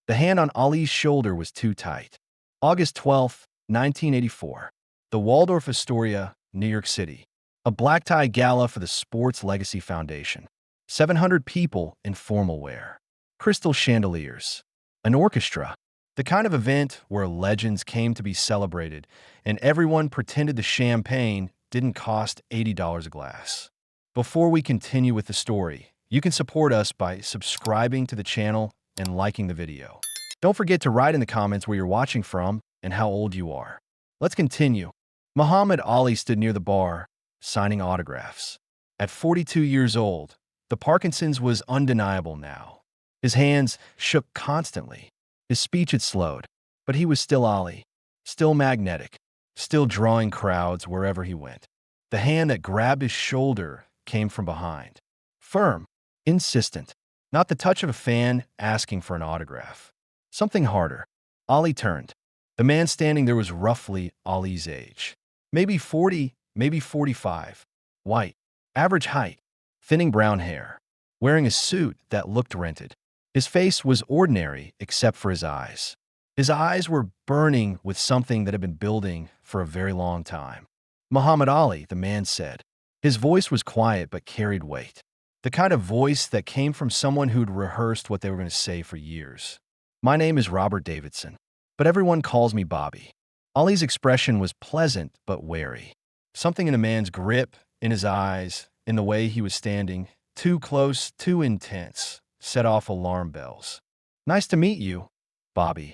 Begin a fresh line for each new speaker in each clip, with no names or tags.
The hand on Ali's shoulder was too tight. August 12th, 1984. The Waldorf Astoria, New York City. A black-tie gala for the Sports Legacy Foundation. 700 people in formal wear. Crystal chandeliers. An orchestra. The kind of event where legends came to be celebrated, and everyone pretended the champagne didn't cost $80 a glass. Before we continue with the story, you can support us by subscribing to the channel and liking the video. Don't forget to write in the comments where you're watching from and how old you are. Let's continue. Muhammad Ali stood near the bar, signing autographs. At 42 years old, the Parkinson's was undeniable now. His hands shook constantly. His speech had slowed, but he was still Ali, still magnetic, still drawing crowds wherever he went. The hand that grabbed his shoulder came from behind. Firm, insistent, not the touch of a fan asking for an autograph. Something harder. Ali turned. The man standing there was roughly Ali's age. Maybe 40, maybe 45. White, average height, thinning brown hair, wearing a suit that looked rented. His face was ordinary except for his eyes. His eyes were burning with something that had been building for a very long time. Muhammad Ali, the man said. His voice was quiet but carried weight. The kind of voice that came from someone who'd rehearsed what they were going to say for years. My name is Robert Davidson, but everyone calls me Bobby. Ali's expression was pleasant but wary. Something in the man's grip, in his eyes, in the way he was standing, too close, too intense, set off alarm bells. Nice to meet you, Bobby,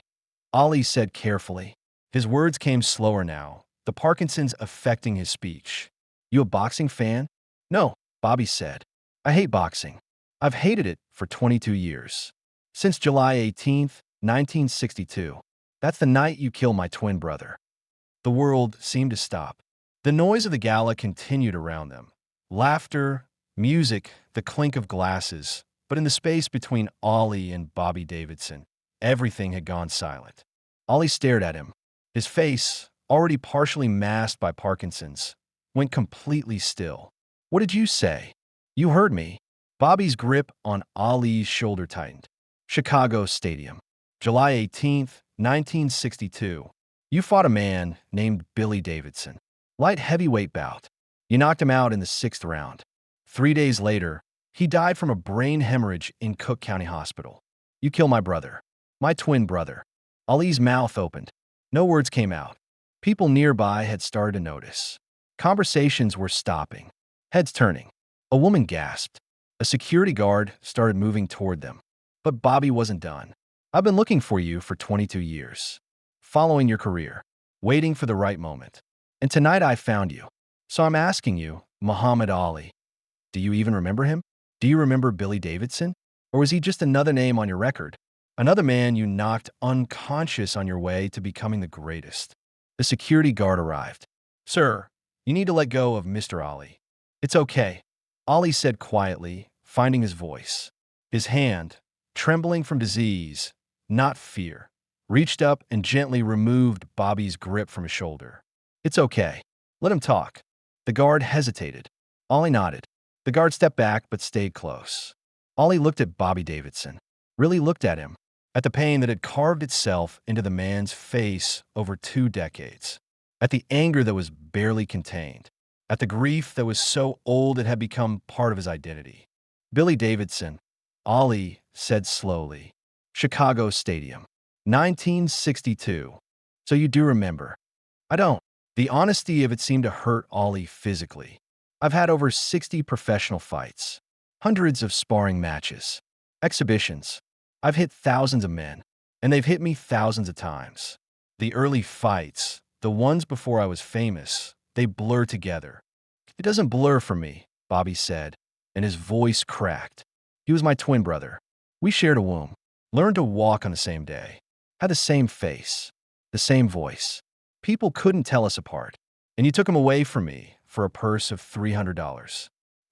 Ali said carefully. His words came slower now, the Parkinson's affecting his speech. You a boxing fan? No, Bobby said. I hate boxing. I've hated it for 22 years. Since July 18th, 1962. That's the night you killed my twin brother. The world seemed to stop. The noise of the gala continued around them. Laughter, music, the clink of glasses. But in the space between Ali and Bobby Davidson, everything had gone silent. Ali stared at him. His face, already partially masked by Parkinson's, went completely still. What did you say? You heard me. Bobby's grip on Ali's shoulder tightened. Chicago Stadium. July 18th, 1962. You fought a man named Billy Davidson. Light heavyweight bout. You knocked him out in the 6th round. 3 days later, he died from a brain hemorrhage in Cook County Hospital. You killed my brother. My twin brother. Ali's mouth opened. No words came out. People nearby had started to notice. Conversations were stopping. Heads turning. A woman gasped. A security guard started moving toward them. But Bobby wasn't done. I've been looking for you for 22 years. Following your career. Waiting for the right moment. And tonight I found you. So I'm asking you, Muhammad Ali, do you even remember him? Do you remember Billy Davidson? Or was he just another name on your record? Another man you knocked unconscious on your way to becoming the greatest. The security guard arrived. Sir, you need to let go of Mr. Ali. It's okay, Ali said quietly, finding his voice. His hand, trembling from disease, not fear, reached up and gently removed Bobby's grip from his shoulder. It's okay. Let him talk. The guard hesitated. Ali nodded. The guard stepped back but stayed close. Ali looked at Bobby Davidson, really looked at him, at the pain that had carved itself into the man's face over 2 decades, at the anger that was barely contained, at the grief that was so old it had become part of his identity. Billy Davidson, Ali said slowly. Chicago Stadium. 1962. So you do remember. I don't. The honesty of it seemed to hurt Ali physically. I've had over 60 professional fights, hundreds of sparring matches, exhibitions. I've hit thousands of men, and they've hit me thousands of times. The early fights, the ones before I was famous, they blur together. It doesn't blur for me, Bobby said, and his voice cracked. He was my twin brother. We shared a womb, learned to walk on the same day, had the same face, the same voice. People couldn't tell us apart, and you took him away from me for a purse of $300.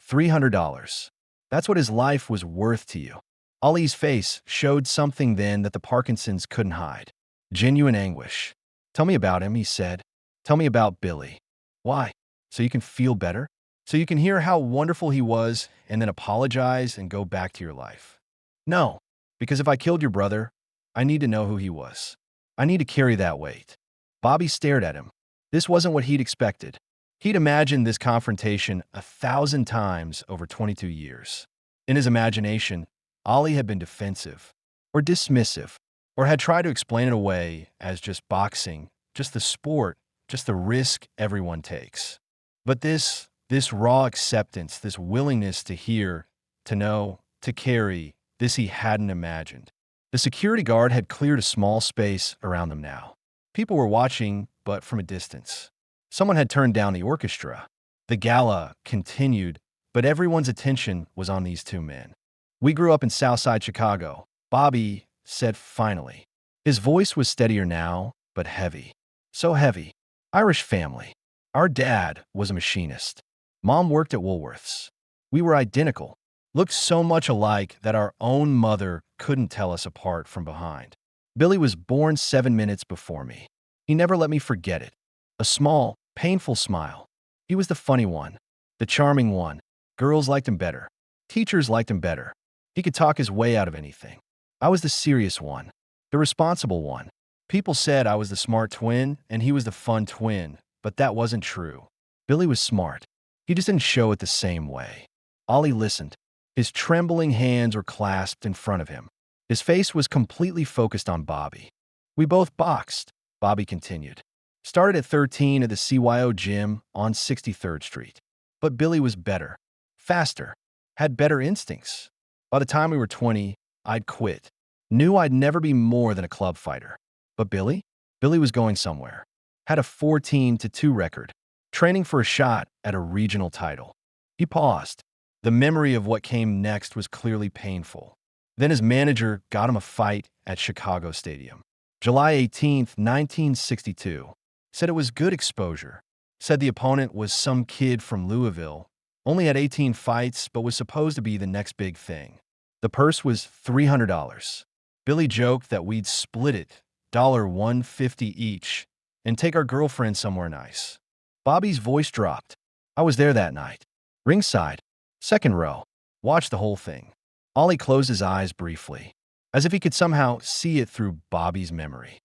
$300. That's what his life was worth to you. Ali's face showed something then that the Parkinson's couldn't hide. Genuine anguish. Tell me about him, he said. Tell me about Billy. Why? So you can feel better? So you can hear how wonderful he was and then apologize and go back to your life? No, because if I killed your brother, I need to know who he was. I need to carry that weight. Bobby stared at him. This wasn't what he'd expected. He'd imagined this confrontation 1,000 times over 22 years. In his imagination, Ollie had been defensive, or dismissive, or had tried to explain it away as just boxing, just the sport, just the risk everyone takes. But this raw acceptance, this willingness to hear, to know, to carry, this he hadn't imagined. The security guard had cleared a small space around them now. People were watching, but from a distance. Someone had turned down the orchestra. The gala continued, but everyone's attention was on these two men. We grew up in Southside Chicago, Bobby said finally. His voice was steadier now, but heavy. So heavy. Irish family. Our dad was a machinist. Mom worked at Woolworths. We were identical, looked so much alike that our own mother couldn't tell us apart from behind. Billy was born 7 minutes before me. He never let me forget it. A small, painful smile. He was the funny one, the charming one. Girls liked him better. Teachers liked him better. He could talk his way out of anything. I was the serious one, the responsible one. People said I was the smart twin and he was the fun twin, but that wasn't true. Billy was smart. He just didn't show it the same way. Ollie listened. His trembling hands were clasped in front of him. His face was completely focused on Bobby. We both boxed, Bobby continued. Started at 13 at the CYO gym on 63rd Street. But Billy was better, faster, had better instincts. By the time we were 20, I'd quit. Knew I'd never be more than a club fighter. But Billy? Billy was going somewhere. Had a 14-2 record, training for a shot at a regional title. He paused. The memory of what came next was clearly painful. Then his manager got him a fight at Chicago Stadium. July 18, 1962. Said it was good exposure. Said the opponent was some kid from Louisville. Only had 18 fights, but was supposed to be the next big thing. The purse was $300. Billy joked that we'd split it, $150 each, and take our girlfriend somewhere nice. Bobby's voice dropped. I was there that night. Ringside, second row. Watched the whole thing. Ollie closed his eyes briefly, as if he could somehow see it through Bobby's memory.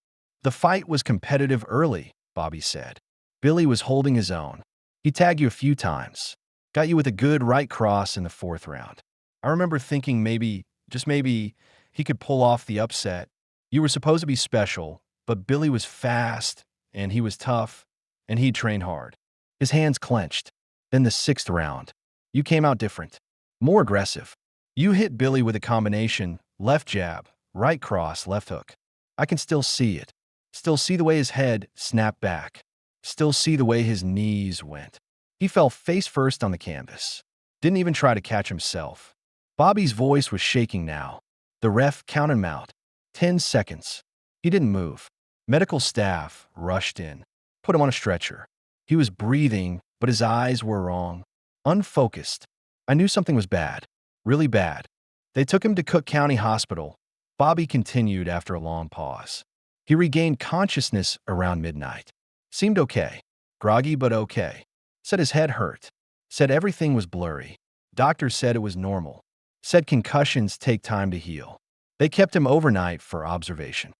The fight was competitive early, Bobby said. Billy was holding his own. He tagged you a few times. Got you with a good right cross in the 4th round. I remember thinking maybe, just maybe, he could pull off the upset. You were supposed to be special, but Billy was fast, and he was tough, and he trained hard. His hands clenched. Then the 6th round. You came out different. More aggressive. You hit Billy with a combination, left jab, right cross, left hook. I can still see it. Still see the way his head snapped back. Still see the way his knees went. He fell face first on the canvas. Didn't even try to catch himself. Bobby's voice was shaking now. The ref counted him out. 10 seconds. He didn't move. Medical staff rushed in. Put him on a stretcher. He was breathing, but his eyes were wrong. Unfocused. I knew something was bad. Really bad. They took him to Cook County Hospital. Bobby continued after a long pause. He regained consciousness around midnight. Seemed okay. Groggy, but okay. Said his head hurt. Said everything was blurry. Doctors said it was normal. Said concussions take time to heal. They kept him overnight for observation.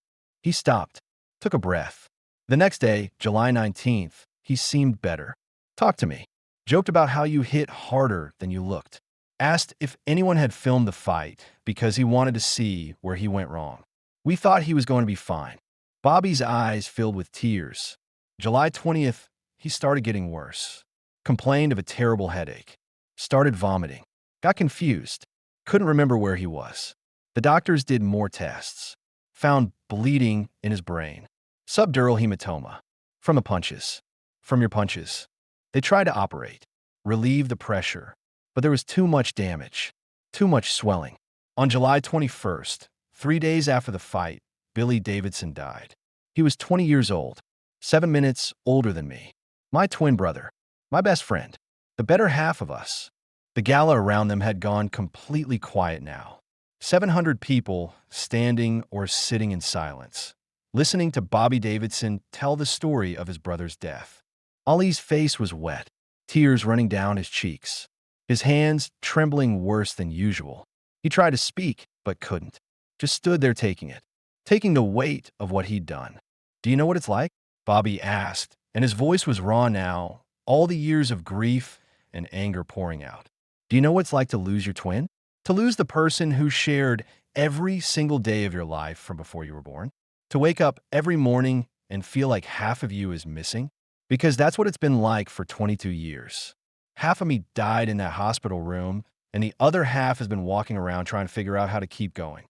He stopped. Took a breath. The next day, July 19th, he seemed better. Talked to me. Joked about how you hit harder than you looked. Asked if anyone had filmed the fight because he wanted to see where he went wrong. We thought he was going to be fine. Bobby's eyes filled with tears. July 20th, he started getting worse. Complained of a terrible headache. Started vomiting. Got confused. Couldn't remember where he was. The doctors did more tests. Found bleeding in his brain. Subdural hematoma. From the punches. From your punches. They tried to operate. Relieve the pressure. But there was too much damage. Too much swelling. On July 21st, 3 days after the fight, Billy Davidson died. He was 20 years old. 7 minutes older than me. My twin brother. My best friend. The better half of us. The gala around them had gone completely quiet now. 700 people standing or sitting in silence, listening to Bobby Davidson tell the story of his brother's death. Ollie's face was wet, tears running down his cheeks, his hands trembling worse than usual. He tried to speak, but couldn't. Just stood there taking it. taking the weight of what he'd done. Do you know what it's like? Bobby asked, and his voice was raw now, all the years of grief and anger pouring out. Do you know what it's like to lose your twin? To lose the person who shared every single day of your life from before you were born? To wake up every morning and feel like half of you is missing? Because that's what it's been like for 22 years. Half of me died in that hospital room, and the other half has been walking around trying to figure out how to keep going.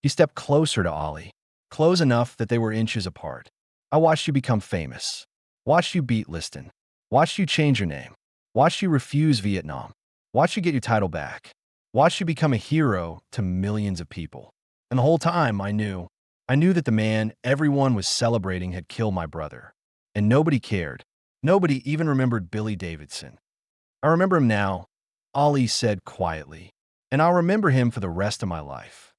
He stepped closer to Ollie, close enough that they were inches apart. I watched you become famous. Watched you beat Liston. Watched you change your name. Watched you refuse Vietnam. Watched you get your title back. Watched you become a hero to millions of people. And the whole time I knew that the man everyone was celebrating had killed my brother. And nobody cared. Nobody even remembered Billy Davidson. I remember him now, Ollie said quietly, and I'll remember him for the rest of my life.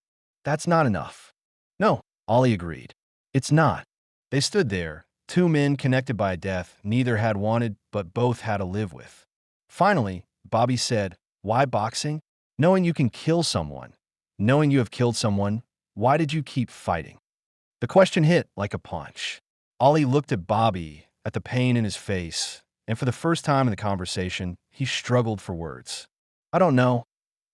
That's not enough. No, Ollie agreed. It's not. They stood there, two men connected by a death neither had wanted but both had to live with. Finally, Bobby said, "Why boxing? Knowing you can kill someone. Knowing you have killed someone, why did you keep fighting?" The question hit like a punch. Ollie looked at Bobby, at the pain in his face, and for the first time in the conversation, he struggled for words. "I don't know,"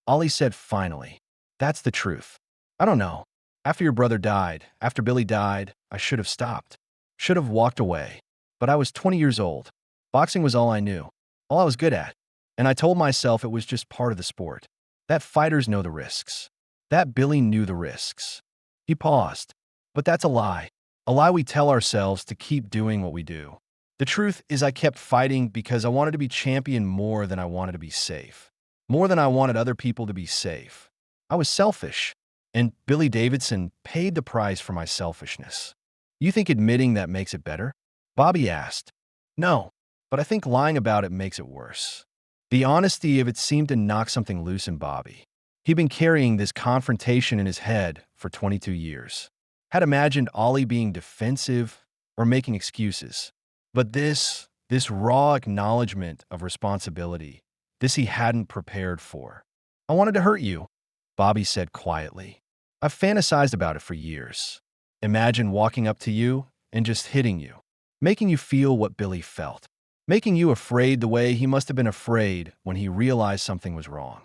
Ollie said finally. "That's the truth. I don't know. After your brother died, after Billy died, I should have stopped. Should have walked away. But I was 20 years old. Boxing was all I knew, all I was good at. And I told myself it was just part of the sport. That fighters know the risks. That Billy knew the risks." He paused. "But that's a lie. A lie we tell ourselves to keep doing what we do. The truth is I kept fighting because I wanted to be champion more than I wanted to be safe. More than I wanted other people to be safe. I was selfish. And Billy Davidson paid the price for my selfishness." "You think admitting that makes it better?" Bobby asked. "No, but I think lying about it makes it worse." The honesty of it seemed to knock something loose in Bobby. He'd been carrying this confrontation in his head for 22 years. Had imagined Ollie being defensive or making excuses. But this raw acknowledgement of responsibility, this he hadn't prepared for. "I wanted to hurt you," Bobby said quietly. "I've fantasized about it for years. Imagine walking up to you and just hitting you, making you feel what Billy felt, making you afraid the way he must have been afraid when he realized something was wrong."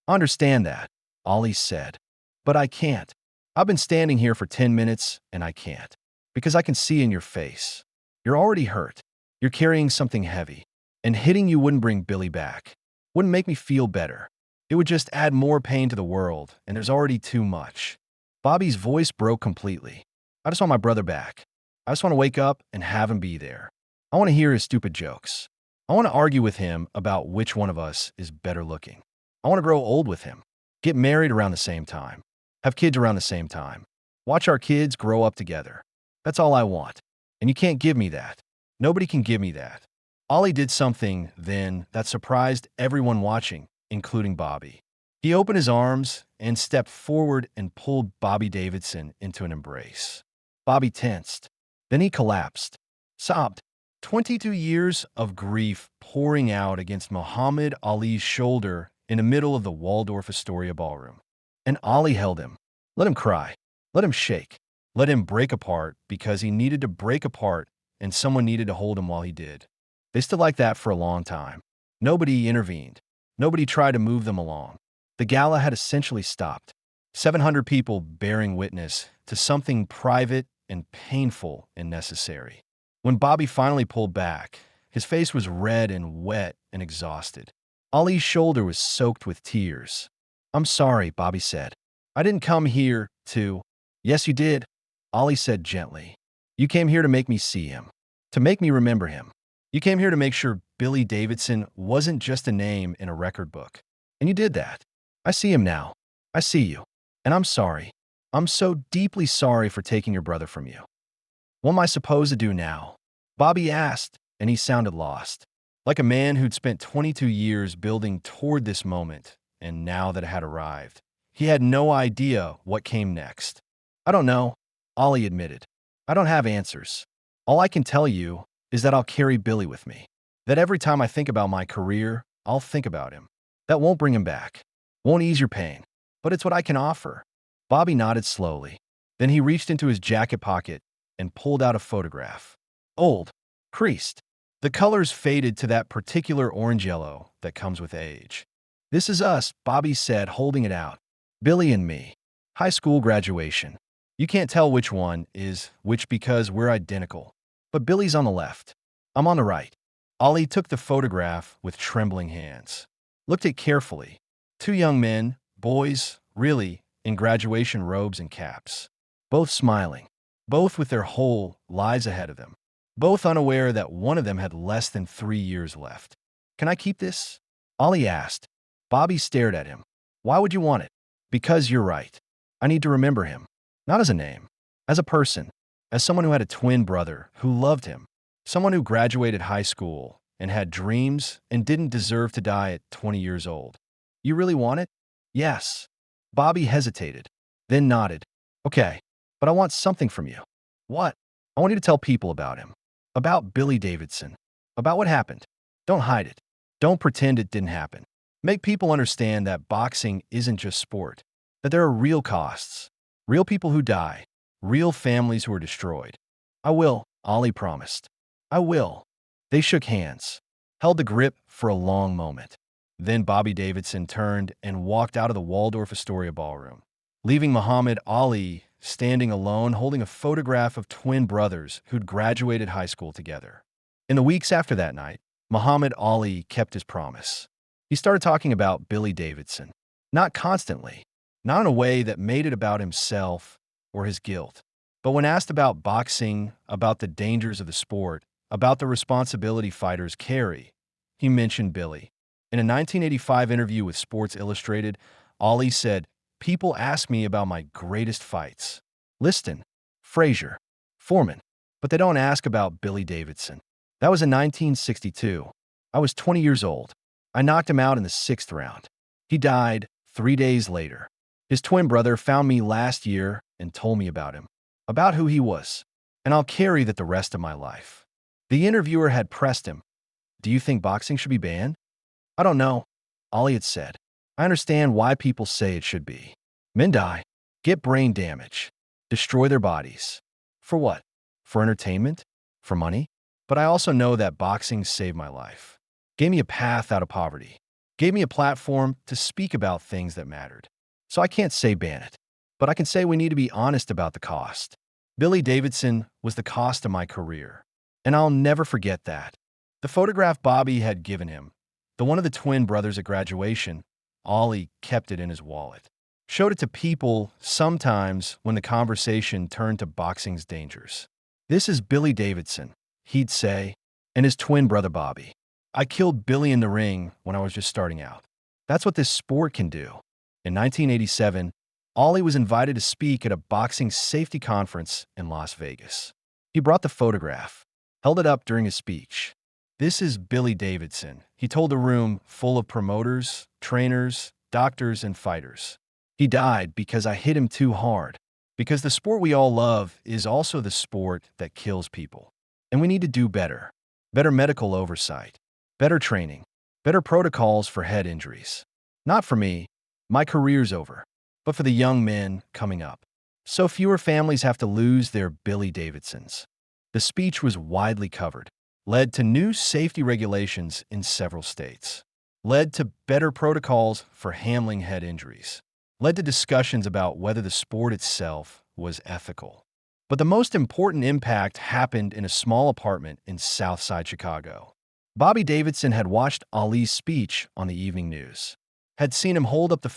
"I understand that," Ollie said, "but I can't. I've been standing here for 10 minutes and I can't. Because I can see in your face. You're already hurt. You're carrying something heavy. And hitting you wouldn't bring Billy back. Wouldn't make me feel better. It would just add more pain to the world, and there's already too much." Bobby's voice broke completely. "I just want my brother back. I just want to wake up and have him be there. I want to hear his stupid jokes. I want to argue with him about which one of us is better looking. I want to grow old with him. Get married around the same time. Have kids around the same time. Watch our kids grow up together. That's all I want. And you can't give me that. Nobody can give me that." Ollie did something then that surprised everyone watching, including Bobby. He opened his arms and stepped forward and pulled Bobby Davidson into an embrace. Bobby tensed. Then he collapsed, sobbed. 22 years of grief pouring out against Muhammad Ali's shoulder in the middle of the Waldorf Astoria ballroom. And Ollie held him. Let him cry. Let him shake. Let him break apart because he needed to break apart and someone needed to hold him while he did. They stood like that for a long time. Nobody intervened. Nobody tried to move them along. The gala had essentially stopped. 700 people bearing witness to something private and painful and necessary. When Bobby finally pulled back, his face was red and wet and exhausted. Ali's shoulder was soaked with tears. "I'm sorry," Bobby said. "I didn't come here to—" "Yes, you did," Ali said gently. "You came here to make me see him, to make me remember him. You came here to make sure Billy Davidson wasn't just a name in a record book. And you did that. I see him now. I see you. And I'm sorry. I'm so deeply sorry for taking your brother from you." "What am I supposed to do now?" Bobby asked, and he sounded lost, like a man who'd spent 22 years building toward this moment, and now that it had arrived, he had no idea what came next. "I don't know," Ollie admitted. "I don't have answers. All I can tell you is that I'll carry Billy with me. That every time I think about my career, I'll think about him. That won't bring him back. Won't ease your pain. But it's what I can offer." Bobby nodded slowly. Then he reached into his jacket pocket and pulled out a photograph. Old, creased. The colors faded to that particular orange yellow that comes with age. "This is us," Bobby said, holding it out. "Billy and me. High school graduation. You can't tell which one is which because we're identical. But Billy's on the left. I'm on the right." Ollie took the photograph with trembling hands. Looked at it carefully. Two young men, boys, really, in graduation robes and caps. Both smiling. Both with their whole lives ahead of them. Both unaware that one of them had less than 3 years left. "Can I keep this?" Ollie asked. Bobby stared at him. "Why would you want it?" "Because you're right. I need to remember him. Not as a name. As a person. As someone who had a twin brother who loved him. Someone who graduated high school and had dreams and didn't deserve to die at 20 years old." "You really want it?" "Yes." Bobby hesitated, then nodded. "Okay, but I want something from you." "What?" "I want you to tell people about him. About Billy Davidson. About what happened. Don't hide it. Don't pretend it didn't happen. Make people understand that boxing isn't just sport. That there are real costs. Real people who die. Real families who are destroyed." "I will," Ollie promised. "I will." They shook hands, held the grip for a long moment. Then Bobby Davidson turned and walked out of the Waldorf Astoria ballroom, leaving Muhammad Ali standing alone holding a photograph of twin brothers who'd graduated high school together. In the weeks after that night, Muhammad Ali kept his promise. He started talking about Billy Davidson. Not constantly, not in a way that made it about himself or his guilt. But when asked about boxing, about the dangers of the sport, about the responsibility fighters carry, he mentioned Billy. In a 1985 interview with Sports Illustrated, Ali said, "People ask me about my greatest fights. Liston, Frazier, Foreman, but they don't ask about Billy Davidson. That was in 1962. I was 20 years old. I knocked him out in the 6th round. He died 3 days later. His twin brother found me last year and told me about him, about who he was, and I'll carry that the rest of my life." The interviewer had pressed him. "Do you think boxing should be banned?" "I don't know," Ali had said. "I understand why people say it should be. Men die, get brain damage, destroy their bodies. For what? For entertainment? For money? But I also know that boxing saved my life. Gave me a path out of poverty. Gave me a platform to speak about things that mattered. So I can't say ban it. But I can say we need to be honest about the cost. Billy Davidson was the cost of my career. And I'll never forget that." The photograph Bobby had given him, the one of the twin brothers at graduation, Ollie kept it in his wallet. Showed it to people sometimes when the conversation turned to boxing's dangers. "This is Billy Davidson," he'd say, "and his twin brother Bobby. I killed Billy in the ring when I was just starting out. That's what this sport can do." In 1987, Ollie was invited to speak at a boxing safety conference in Las Vegas. He brought the photograph, held it up during his speech. "This is Billy Davidson," he told the room full of promoters, trainers, doctors, and fighters. "He died because I hit him too hard. Because the sport we all love is also the sport that kills people. And we need to do better. Better medical oversight. Better training. Better protocols for head injuries. Not for me. My career's over. But for the young men coming up. So fewer families have to lose their Billy Davidsons." The speech was widely covered, led to new safety regulations in several states, led to better protocols for handling head injuries, led to discussions about whether the sport itself was ethical. But the most important impact happened in a small apartment in Southside Chicago. Bobby Davidson had watched Ali's speech on the evening news, had seen him hold up his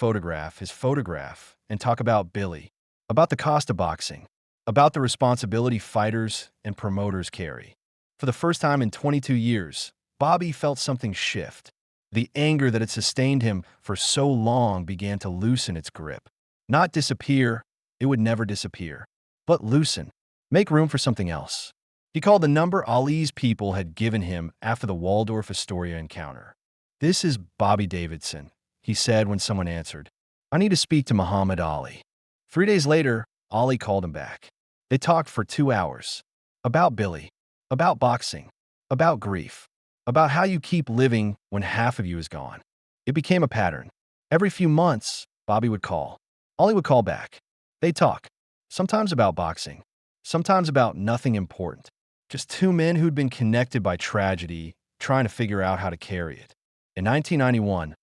photograph, and talk about Billy, about the cost of boxing, about the responsibility fighters and promoters carry. For the first time in 22 years, Bobby felt something shift. The anger that had sustained him for so long began to loosen its grip. Not disappear, it would never disappear, but loosen, make room for something else. He called the number Ali's people had given him after the Waldorf Astoria encounter. "This is Bobby Davidson," he said when someone answered. "I need to speak to Muhammad Ali." 3 days later, Ali called him back. They talked for 2 hours. About Billy. About boxing. About grief. About how you keep living when half of you is gone. It became a pattern. Every few months, Bobby would call. Ali would call back. They'd talk. sometimes about boxing, sometimes about nothing important. Just two men who'd been connected by tragedy, trying to figure out how to carry it. In 1991,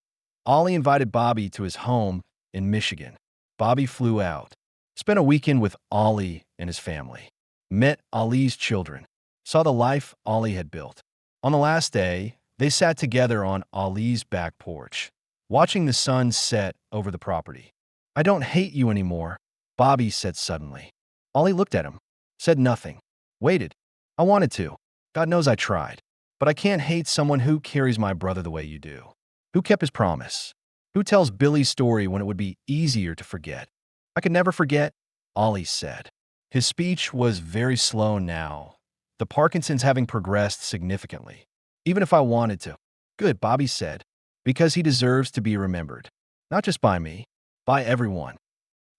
Ollie invited Bobby to his home in Michigan. Bobby flew out, spent a weekend with Ollie and his family, met Ollie's children, saw the life Ollie had built. On the last day, they sat together on Ollie's back porch, watching the sun set over the property. "I don't hate you anymore," Bobby said suddenly. Ollie looked at him, said nothing, waited. "I wanted to. God knows I tried. But I can't hate someone who carries my brother the way you do. Who kept his promise? Who tells Billy's story when it would be easier to forget?" "I could never forget," Ollie said. His speech was very slow now, the Parkinson's having progressed significantly. "Even if I wanted to." "Good," Bobby said, "because he deserves to be remembered. Not just by me, by everyone."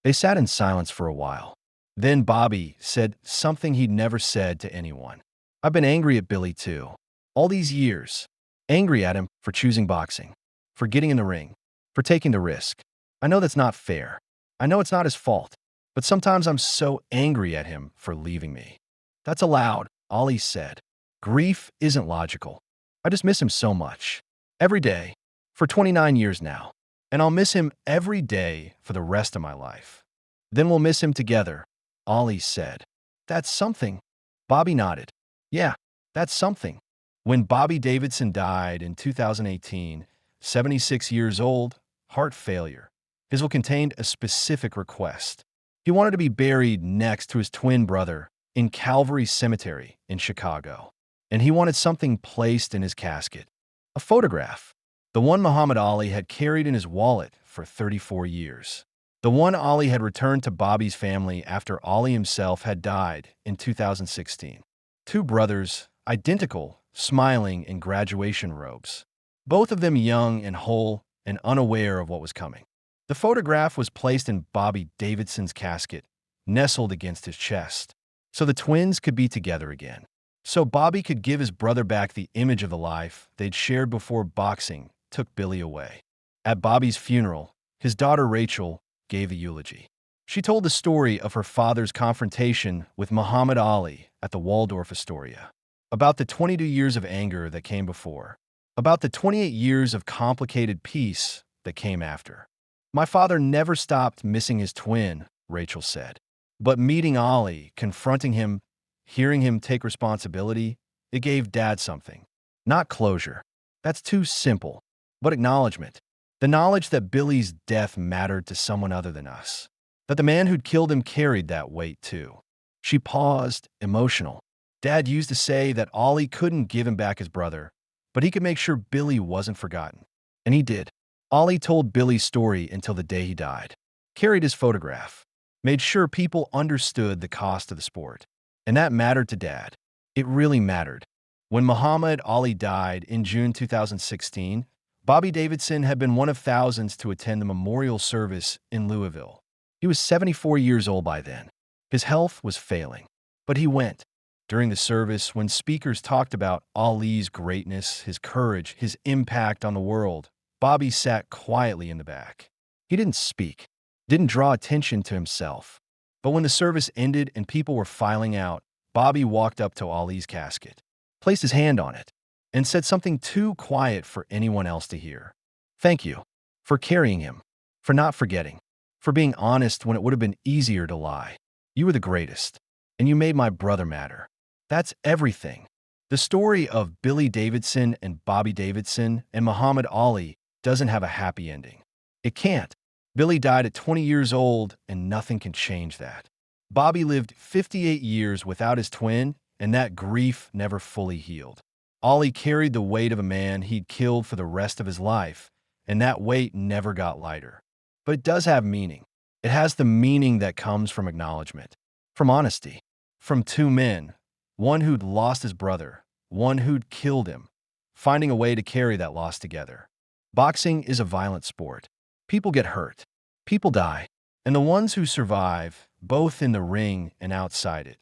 They sat in silence for a while. Then Bobby said something he'd never said to anyone. "I've been angry at Billy too. All these years. Angry at him for choosing boxing, for getting in the ring, for taking the risk. I know that's not fair. I know it's not his fault. But sometimes I'm so angry at him for leaving me." "That's allowed," Ollie said. "Grief isn't logical. I just miss him so much. Every day. For 29 years now. And I'll miss him every day for the rest of my life." "Then we'll miss him together," Ollie said. "That's something." Bobby nodded. "Yeah, that's something." When Bobby Davidson died in 2018, 76 years old, heart failure, his will contained a specific request. He wanted to be buried next to his twin brother in Calvary Cemetery in Chicago. And he wanted something placed in his casket. A photograph. The one Muhammad Ali had carried in his wallet for 34 years. The one Ali had returned to Bobby's family after Ali himself had died in 2016. Two brothers, identical, smiling in graduation robes. Both of them young and whole and unaware of what was coming. The photograph was placed in Bobby Davidson's casket, nestled against his chest, so the twins could be together again. So Bobby could give his brother back the image of the life they'd shared before boxing took Billy away. At Bobby's funeral, his daughter Rachel gave a eulogy. She told the story of her father's confrontation with Muhammad Ali at the Waldorf Astoria, about the 22 years of anger that came before, about the 28 years of complicated peace that came after. "My father never stopped missing his twin," Rachel said. "But meeting Ali, confronting him, hearing him take responsibility, it gave Dad something. Not closure. That's too simple. But acknowledgement. The knowledge that Billy's death mattered to someone other than us. That the man who'd killed him carried that weight too." She paused, emotional. Dad used to say that Ollie couldn't give him back his brother, but he could make sure Billy wasn't forgotten. And he did. Ollie told Billy's story until the day he died. Carried his photograph. Made sure people understood the cost of the sport. And that mattered to Dad. It really mattered. When Muhammad Ali died in June 2016, Bobby Davidson had been one of thousands to attend the memorial service in Louisville. He was 74 years old by then. His health was failing. But he went. During the service, when speakers talked about Ali's greatness, his courage, his impact on the world, Bobby sat quietly in the back. He didn't speak, didn't draw attention to himself. But when the service ended and people were filing out, Bobby walked up to Ali's casket, placed his hand on it, and said something too quiet for anyone else to hear. "Thank you for carrying him, for not forgetting, for being honest when it would have been easier to lie. You were the greatest, and you made my brother matter." That's everything. The story of Billy Davidson and Bobby Davidson and Muhammad Ali doesn't have a happy ending. It can't. Billy died at 20 years old, and nothing can change that. Bobby lived 58 years without his twin, and that grief never fully healed. Ali carried the weight of a man he'd killed for the rest of his life, and that weight never got lighter. But it does have meaning. It has the meaning that comes from acknowledgement, from honesty, from two men, one who'd lost his brother, one who'd killed him, finding a way to carry that loss together. Boxing is a violent sport. People get hurt. People die. And the ones who survive, both in the ring and outside it,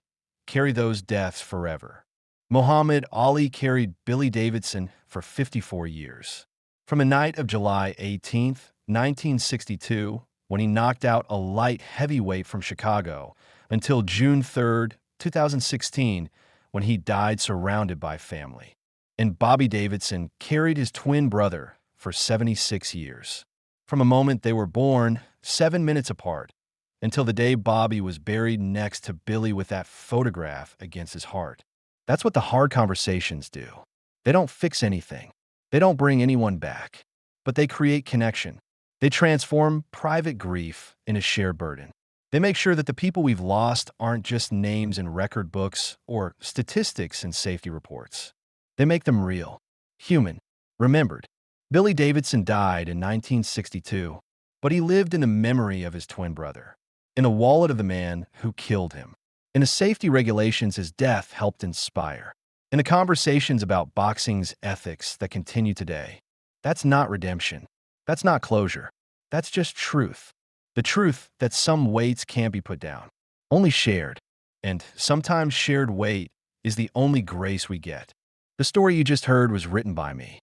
carry those deaths forever. Muhammad Ali carried Billy Davidson for 54 years. From the night of July 18, 1962, when he knocked out a light heavyweight from Chicago until June 3rd, 2016, when he died surrounded by family. And Bobby Davidson carried his twin brother for 76 years. From a moment they were born, 7 minutes apart, until the day Bobby was buried next to Billy with that photograph against his heart. That's what the hard conversations do. They don't fix anything. They don't bring anyone back. But they create connection. They transform private grief into shared burden. They make sure that the people we've lost aren't just names in record books or statistics in safety reports. They make them real, human, remembered. Billy Davidson died in 1962, but he lived in the memory of his twin brother, in the wallet of the man who killed him, in the safety regulations his death helped inspire, in the conversations about boxing's ethics that continue today. That's not redemption. That's not closure. That's just truth. The truth that some weights can't be put down, only shared. And sometimes shared weight is the only grace we get. The story you just heard was written by me,